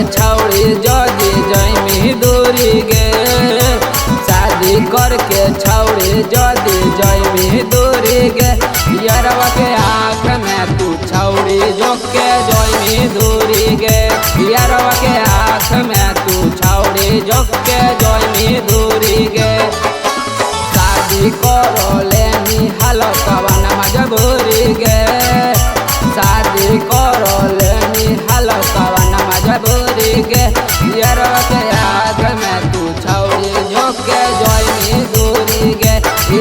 छौड़ी जदी जैमी दूरी गे, शादी करके छौड़ी जदी जैमी दूरी गे, यारवा के आँख में तू छौड़ी झोंक के जैमी दूरी गे, यारवा के आँख में तू छौड़ी झोंक के जैमी दूरी गे। शादी करो लेनी हालो कवन मजबूरी गे, शादी करो लेनी हालो कवन मजबूरी गे, यारवा के आँख में तू छौड़ी झोंक के जैमी दूरी गे,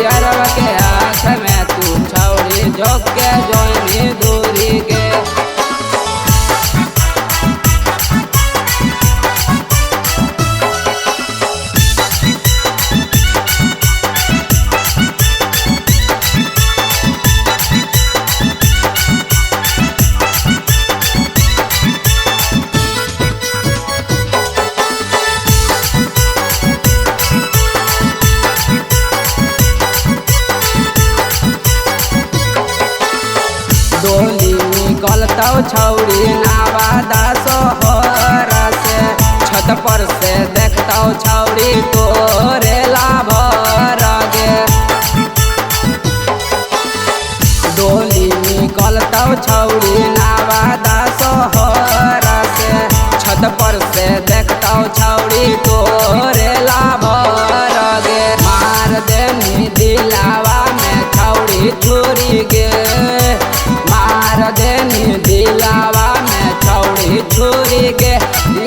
यारवा के आँख में तू छौड़ी झोंक के जैमी दूरी गे। डोली निकलतौ छौड़ी नवादा शहर से, छत पर से देखतौ छौड़ी तोरे लाभर गे। डोली निकलतौ छौड़ी नवादा शहर से, छत पर से देखतौ छौड़ी तोरे लाभर गे। मार देनी दिलावा में छौड़ी छुरी गे, मार देनी दिलावा में छौड़ी छुरी गे,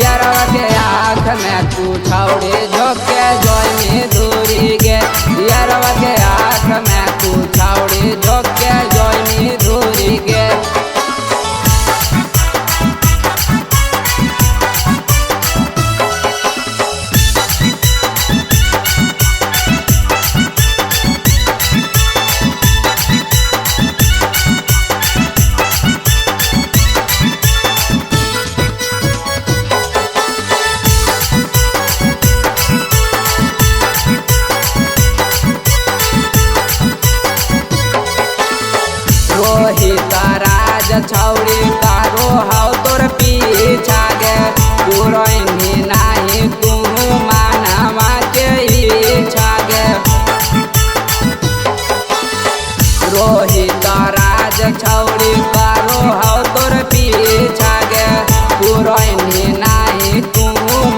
यारवा के आँख में तू छौड़ी झोंक के जैमी दूरी गे, यारवा के आँख में तू छौड़ी झोंक के जैमी दूरी गे। रोहित राज छौड़ी कारो हाउ तोर पीछा गे, पुरैनी नाही तू मानवा के इच्छा गे। रोहित राज छौड़ी कारो हाउ तोर पीछा गे, पुरैनी नाही तू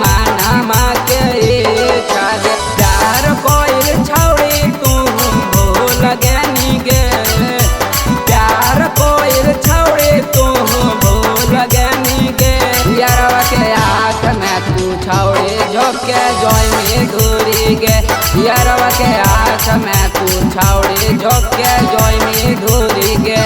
मानवा के इच्छा गे। प्यार कोई छौड़ी तू भूल गेनी गे, यारवा के आँख में तू छौड़ी झोंक के जैमी दूरी गे, यारवा के आँख में तू छौड़ी झोंक के जैमी दूरी गे।